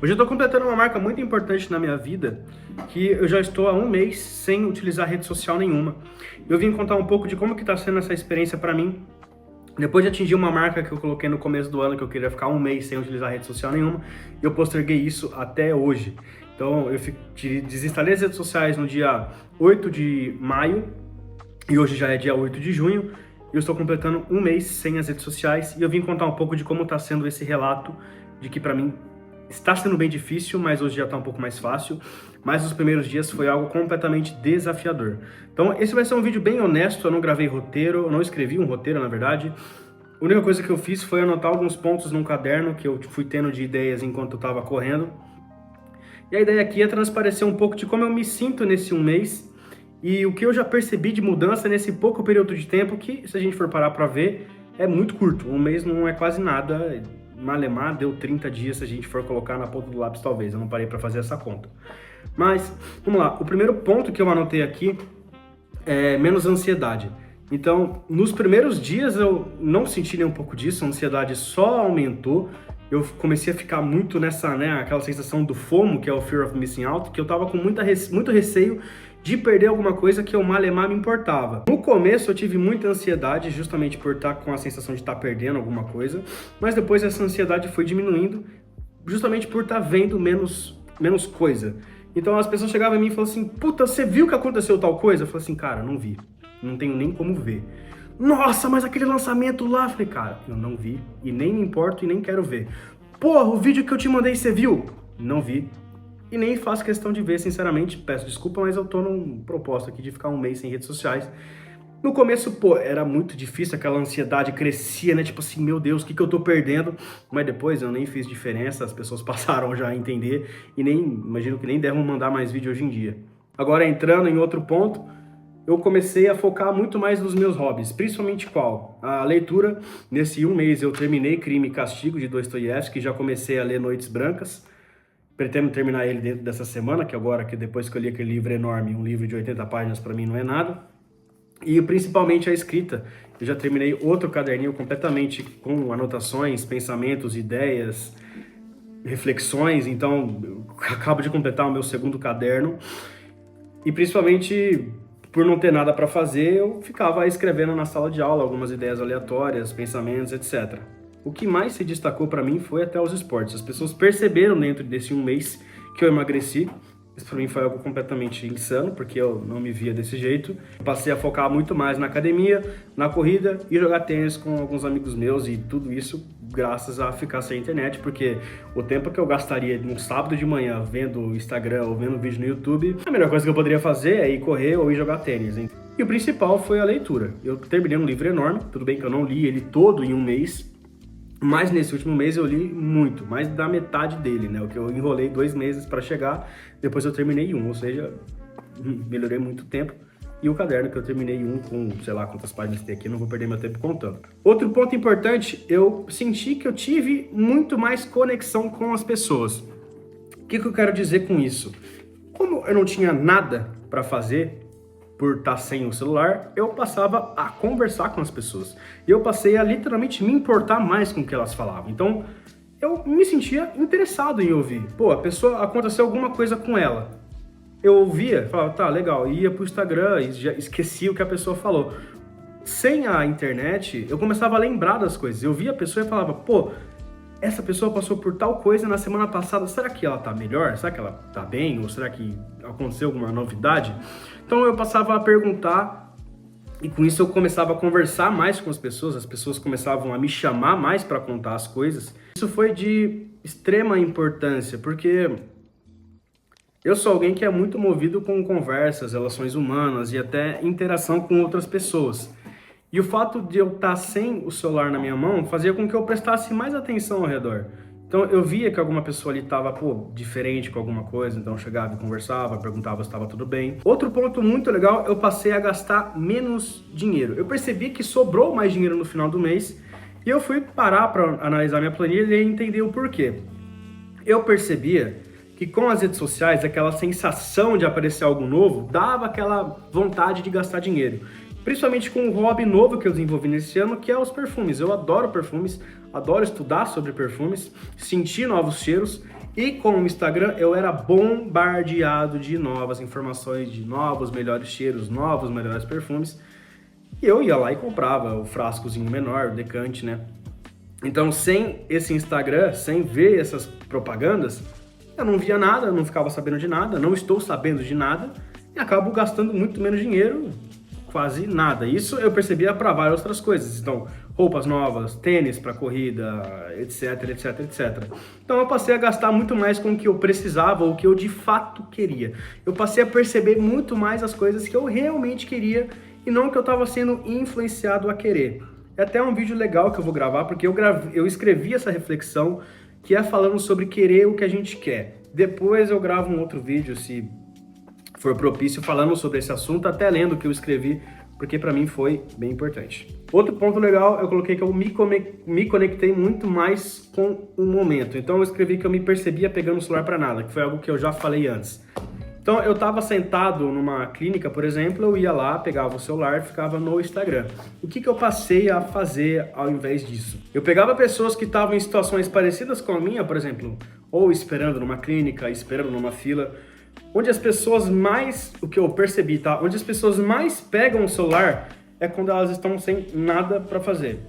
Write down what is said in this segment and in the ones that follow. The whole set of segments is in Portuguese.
Hoje eu estou completando uma marca muito importante na minha vida, que eu já estou há um mês sem utilizar rede social nenhuma. Eu vim contar um pouco de como que está sendo essa experiência para mim. Depois de atingir uma marca que eu coloquei no começo do ano, que eu queria ficar um mês sem utilizar rede social nenhuma, eu posterguei isso até hoje. Então eu desinstalei as redes sociais no dia 8 de maio, e hoje já é dia 8 de junho, e eu estou completando um mês sem as redes sociais, e eu vim contar um pouco de como está sendo esse relato, de que para mim está sendo bem difícil, mas hoje já está um pouco mais fácil, mas os primeiros dias foi algo completamente desafiador. Então esse vai ser um vídeo bem honesto, eu não gravei roteiro, eu não escrevi um roteiro na verdade. A única coisa que eu fiz foi anotar alguns pontos num caderno que eu fui tendo de ideias enquanto eu estava correndo. E a ideia aqui é transparecer um pouco de como eu me sinto nesse um mês e o que eu já percebi de mudança nesse pouco período de tempo que, se a gente for parar para ver, é muito curto. Um mês não é quase nada. Malemar deu 30 dias se a gente for colocar na ponta do lápis, talvez. Eu não parei para fazer essa conta. Mas, vamos lá. O primeiro ponto que eu anotei aqui é menos ansiedade. Então, nos primeiros dias eu não senti nem um pouco disso, a ansiedade só aumentou. Eu comecei a ficar muito nessa, aquela sensação do FOMO, que é o Fear of Missing Out, que eu tava com muito receio de perder alguma coisa que eu malemar me importava. No começo eu tive muita ansiedade, justamente por estar com a sensação de estar perdendo alguma coisa, mas depois essa ansiedade foi diminuindo, justamente por estar vendo menos coisa. Então as pessoas chegavam em mim e falavam assim, puta, você viu que aconteceu tal coisa? Eu falei assim, cara, não vi, não tenho nem como ver. Nossa, mas aquele lançamento lá, eu falei, cara, eu não vi, e nem me importo e nem quero ver. Porra, o vídeo que eu te mandei, você viu? Não vi. E nem faço questão de ver, sinceramente, peço desculpa, mas eu tô num propósito aqui de ficar um mês sem redes sociais. No começo, pô, era muito difícil, aquela ansiedade crescia, né? Tipo assim, meu Deus, o que eu tô perdendo? Mas depois eu nem fiz diferença, as pessoas passaram já a entender e nem, imagino que nem devem mandar mais vídeo hoje em dia. Agora, entrando em outro ponto, eu comecei a focar muito mais nos meus hobbies, principalmente qual? A leitura. Nesse um mês eu terminei Crime e Castigo, de Dostoiévski, já comecei a ler Noites Brancas. Pretendo terminar ele dentro dessa semana, que agora, que depois que eu li aquele livro enorme, um livro de 80 páginas para mim não é nada. E principalmente a escrita. Eu já terminei outro caderninho completamente com anotações, pensamentos, ideias, reflexões. Então, eu acabo de completar o meu segundo caderno. E principalmente por não ter nada para fazer, eu ficava escrevendo na sala de aula algumas ideias aleatórias, pensamentos, etc. O que mais se destacou para mim foi até os esportes. As pessoas perceberam dentro desse um mês que eu emagreci. Isso para mim foi algo completamente insano, porque eu não me via desse jeito. Passei a focar muito mais na academia, na corrida e jogar tênis com alguns amigos meus, e tudo isso graças a ficar sem internet, porque o tempo que eu gastaria num sábado de manhã vendo Instagram ou vendo vídeo no YouTube, a melhor coisa que eu poderia fazer é ir correr ou ir jogar tênis. Hein? E o principal foi a leitura. Eu terminei um livro enorme, tudo bem que eu não li ele todo em um mês, mas nesse último mês eu li muito, mais da metade dele, né? O que eu enrolei 2 meses para chegar, depois eu terminei um, ou seja, melhorei muito tempo. E o caderno que eu terminei um com, sei lá quantas páginas tem aqui, não vou perder meu tempo contando. Outro ponto importante, eu senti que eu tive muito mais conexão com as pessoas. O que eu quero dizer com isso? Como eu não tinha nada para fazer, por estar sem o celular, eu passava a conversar com as pessoas. E eu passei a literalmente me importar mais com o que elas falavam. Então, eu me sentia interessado em ouvir. Pô, a pessoa, aconteceu alguma coisa com ela. Eu ouvia, falava, tá, legal, ia pro Instagram e já esquecia o que a pessoa falou. Sem a internet, eu começava a lembrar das coisas. Eu via a pessoa e falava, pô, essa pessoa passou por tal coisa na semana passada, será que ela tá melhor? Será que ela tá bem? Ou será que aconteceu alguma novidade? Então eu passava a perguntar e com isso eu começava a conversar mais com as pessoas começavam a me chamar mais para contar as coisas. Isso foi de extrema importância, porque eu sou alguém que é muito movido com conversas, relações humanas e até interação com outras pessoas. E o fato de eu estar sem o celular na minha mão fazia com que eu prestasse mais atenção ao redor. Então eu via que alguma pessoa ali estava, diferente com alguma coisa, então eu chegava e conversava, perguntava se estava tudo bem. Outro ponto muito legal, eu passei a gastar menos dinheiro. Eu percebi que sobrou mais dinheiro no final do mês e eu fui parar para analisar minha planilha e entender o porquê. Eu percebia que com as redes sociais, aquela sensação de aparecer algo novo, dava aquela vontade de gastar dinheiro. Principalmente com um hobby novo que eu desenvolvi nesse ano, que é os perfumes. Eu adoro perfumes, adoro estudar sobre perfumes, sentir novos cheiros E com o Instagram eu era bombardeado de novas informações, de novos melhores cheiros, novos melhores perfumes. E eu ia lá e comprava o frascozinho menor, o decante, né? Então, sem esse Instagram, sem ver essas propagandas, eu não via nada, não ficava sabendo de nada, não estou sabendo de nada e acabo gastando muito menos dinheiro, quase nada. Isso eu percebia para várias outras coisas. Então, roupas novas, tênis para corrida, etc, etc, etc. Então, eu passei a gastar muito mais com o que eu precisava ou o que eu de fato queria. Eu passei a perceber muito mais as coisas que eu realmente queria e não que eu estava sendo influenciado a querer. É até um vídeo legal que eu vou gravar, porque eu escrevi essa reflexão, que é falando sobre querer o que a gente quer. Depois eu gravo um outro vídeo, se for propício, falando sobre esse assunto, até lendo o que eu escrevi, porque pra mim foi bem importante. Outro ponto legal, eu coloquei que eu me conectei muito mais com o momento. Então eu escrevi que eu me percebia pegando o celular pra nada, que foi algo que eu já falei antes. Então, eu estava sentado numa clínica, por exemplo, eu ia lá, pegava o celular e ficava no Instagram. O que eu passei a fazer ao invés disso? Eu pegava pessoas que estavam em situações parecidas com a minha, por exemplo, ou esperando numa clínica, esperando numa fila, onde as pessoas mais, o que eu percebi, tá? Onde as pessoas mais pegam o celular é quando elas estão sem nada para fazer.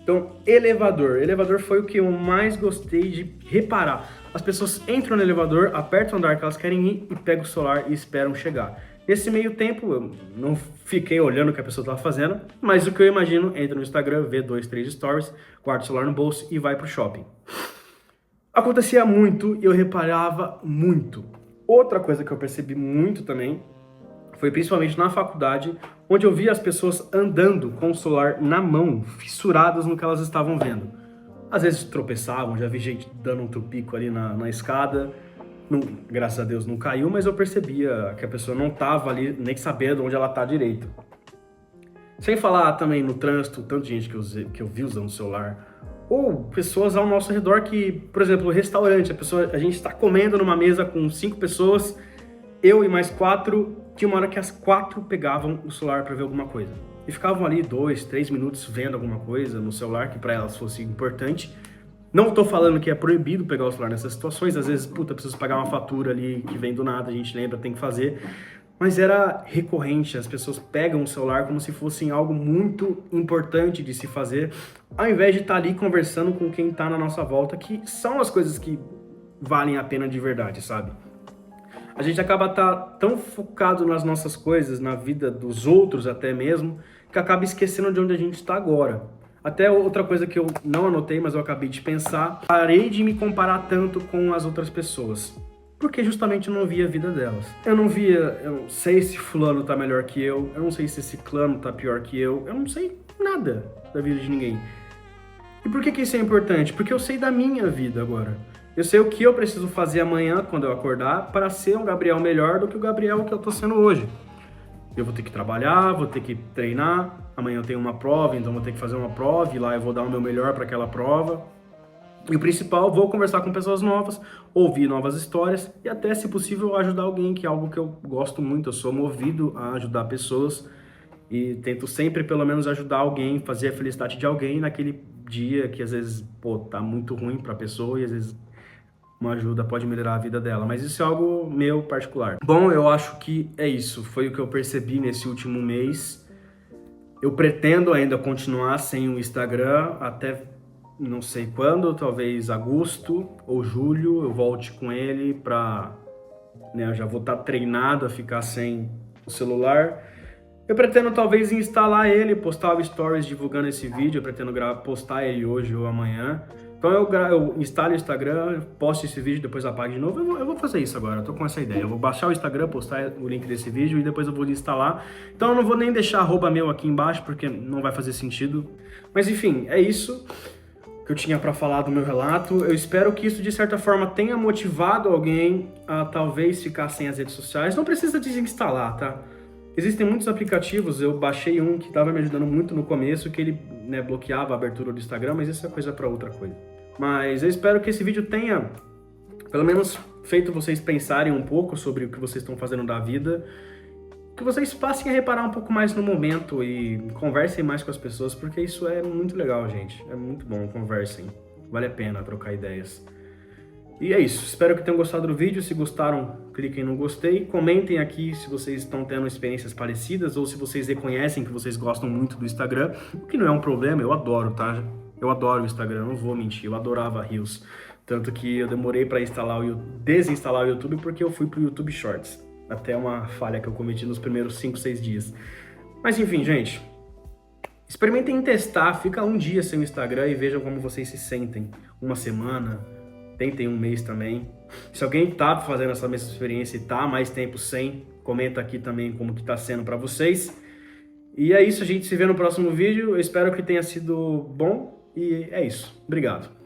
Então, elevador. Elevador foi o que eu mais gostei de reparar. As pessoas entram no elevador, apertam o andar que elas querem ir e pegam o celular e esperam chegar. Nesse meio tempo, eu não fiquei olhando o que a pessoa estava fazendo, mas o que eu imagino, entra no Instagram, vê 2, 3 stories, guarda o celular no bolso e vai pro shopping. Acontecia muito e eu reparava muito. Outra coisa que eu percebi muito também foi principalmente na faculdade, onde eu via as pessoas andando com o celular na mão, fissuradas no que elas estavam vendo. Às vezes tropeçavam, já vi gente dando um trupico ali na escada. Não, graças a Deus não caiu, mas eu percebia que a pessoa não estava ali nem sabendo onde ela está direito. Sem falar também no trânsito, tanto de gente que eu vi usando o celular. Ou pessoas ao nosso redor que, por exemplo, restaurante, a gente está comendo numa mesa com 5 pessoas, eu e mais 4, tinha uma hora que as 4 pegavam o celular para ver alguma coisa. E ficavam ali 2, 3 minutos vendo alguma coisa no celular que para elas fosse importante. Não estou falando que é proibido pegar o celular nessas situações, às vezes, preciso pagar uma fatura ali que vem do nada, a gente lembra, tem que fazer. Mas era recorrente, as pessoas pegam o celular como se fosse algo muito importante de se fazer, ao invés de estar ali conversando com quem está na nossa volta, que são as coisas que valem a pena de verdade, sabe? A gente acaba tão focado nas nossas coisas, na vida dos outros até mesmo, que acaba esquecendo de onde a gente está agora. Até outra coisa que eu não anotei, mas eu acabei de pensar, parei de me comparar tanto com as outras pessoas. Porque justamente eu não via a vida delas. Eu não sei se fulano tá melhor que eu não sei se esse clã tá pior que eu não sei nada da vida de ninguém. E por que isso é importante? Porque eu sei da minha vida agora. Eu sei o que eu preciso fazer amanhã, quando eu acordar, para ser um Gabriel melhor do que o Gabriel que eu tô sendo hoje. Eu vou ter que trabalhar, vou ter que treinar, amanhã eu tenho uma prova, então vou ter que fazer uma prova, e lá eu vou dar o meu melhor para aquela prova. E o principal, vou conversar com pessoas novas, ouvir novas histórias e até, se possível, ajudar alguém, que é algo que eu gosto muito. Eu sou movido a ajudar pessoas e tento sempre, pelo menos, ajudar alguém, fazer a felicidade de alguém naquele dia que, às vezes, tá muito ruim para a pessoa e, às vezes, uma ajuda pode melhorar a vida dela. Mas isso é algo meu particular. Bom, eu acho que é isso. Foi o que eu percebi nesse último mês. Eu pretendo ainda continuar sem o Instagram até não sei quando, talvez agosto ou julho, eu volte com ele pra... eu já vou estar treinado a ficar sem o celular. Eu pretendo talvez instalar ele, postar stories divulgando esse vídeo, eu pretendo postar ele hoje ou amanhã. Então eu instalo o Instagram, posto esse vídeo, depois apago de novo. Eu vou fazer isso agora, eu tô com essa ideia. Eu vou baixar o Instagram, postar o link desse vídeo e depois eu vou instalar. Então eu não vou nem deixar @meu aqui embaixo, porque não vai fazer sentido. Mas enfim, é isso que eu tinha para falar do meu relato. Eu espero que isso de certa forma tenha motivado alguém a talvez ficar sem as redes sociais. Não precisa desinstalar, tá? Existem muitos aplicativos, eu baixei um que estava me ajudando muito no começo, que ele bloqueava a abertura do Instagram, mas isso é coisa para outra coisa. Mas eu espero que esse vídeo tenha, pelo menos, feito vocês pensarem um pouco sobre o que vocês estão fazendo da vida, que vocês passem a reparar um pouco mais no momento e conversem mais com as pessoas, porque isso é muito legal, gente. É muito bom, conversem. Vale a pena trocar ideias. E é isso, espero que tenham gostado do vídeo. Se gostaram, cliquem no gostei. Comentem aqui se vocês estão tendo experiências parecidas ou se vocês reconhecem que vocês gostam muito do Instagram, o que não é um problema, eu adoro, tá? Eu adoro o Instagram, não vou mentir, eu adorava Reels. Tanto que eu demorei para desinstalar o YouTube porque eu fui pro YouTube Shorts. Até uma falha que eu cometi nos primeiros 5, 6 dias. Mas enfim, gente, experimentem testar, fica um dia sem o Instagram e vejam como vocês se sentem. Uma semana, tentem um mês também. Se alguém tá fazendo essa mesma experiência e tá há mais tempo sem, comenta aqui também como que tá sendo para vocês. E é isso, a gente se vê no próximo vídeo. Eu espero que tenha sido bom e é isso. Obrigado.